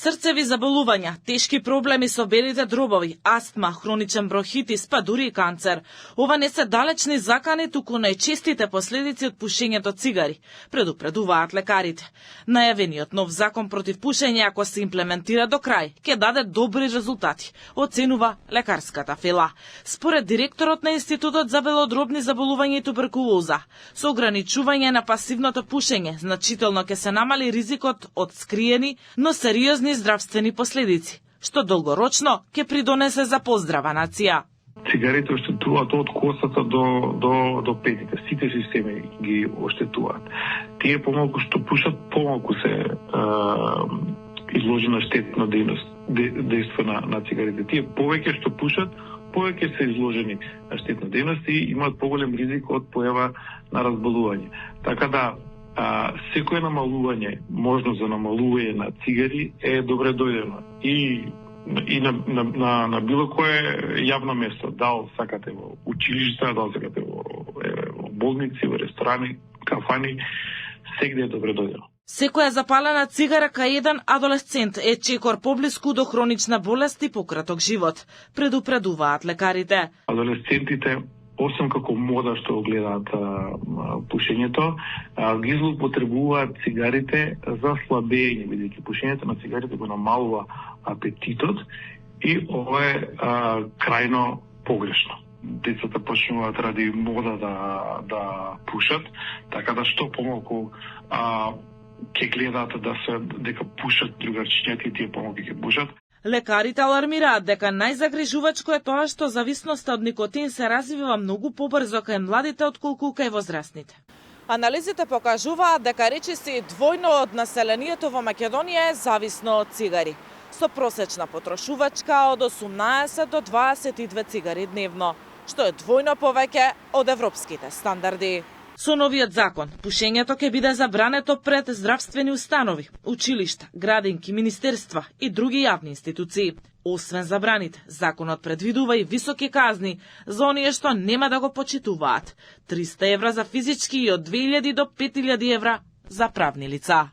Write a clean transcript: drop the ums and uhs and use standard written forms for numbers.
Срцеви заболувања, тешки проблеми со белите дробови, астма, хроничен бронхитис, па дури и канцер. Ова не се далечни закани, туку најчестите последици од пушењето цигари, предупредуваат лекарите. Најавениот нов закон против пушење, ако се имплементира до крај, ќе даде добри резултати, оценува лекарската фила. Според директорот на Институтот за белодробни заболувања и туберкулоза, со ограничување на пасивното пушење, значително ќе се намали ризикот од скриени, но сериозни здравствени последици, што долгорочно ќе придонесе за поздрава нација. Цигарите оштетуваат од косата до петите, сите системи ги оштетуваат. Тие помалку што пушат, помалку се изложи на штетна дејство на цигарите. Тие повеќе што пушат, повеќе се изложени на штетна дејност и имаат поголем ризик од појава на разболување. Така да секое намалување, можност за намалување на цигари е добре дојдено. И на било кое јавно место, дал сакате во училишта, дал сакате во болници, во ресторани, кафани, сегде е добре дојдено. Секоја запалена цигара кај еден адолесцент е чекор поблиску до хронична болест и пократок живот, предупредуваат лекарите. Адолесцентите, освен како мода што гледаат пушењето, ги злоупотребуваат цигарите за слабење, бидејќи пушењето на цигарите го намалува апетитот и ова е крајно погрешно. Децата почнуваат ради мода да пушат, така да што помалку ќе гледаат дека пушат другарчињата и тие помалку ќе пушат. Лекарите алармираат дека најзагрижувачко е тоа што зависноста од никотин се развива многу побрзо кај младите отколку кај возрастните. Анализите покажуваат дека речиси двојно од населението во Македонија е зависно од цигари, со просечна потрошувачка од 18 до 22 цигари дневно, што е двојно повеќе од европските стандарди. Со новиот закон, пушењето ќе биде забрането пред здравствени установи, училишта, градинки, министерства и други јавни институции. Освен забраните, законот предвидува и високи казни за оние што нема да го почитуваат. 300 евра за физички и од 2000 до 5000 евра за правни лица.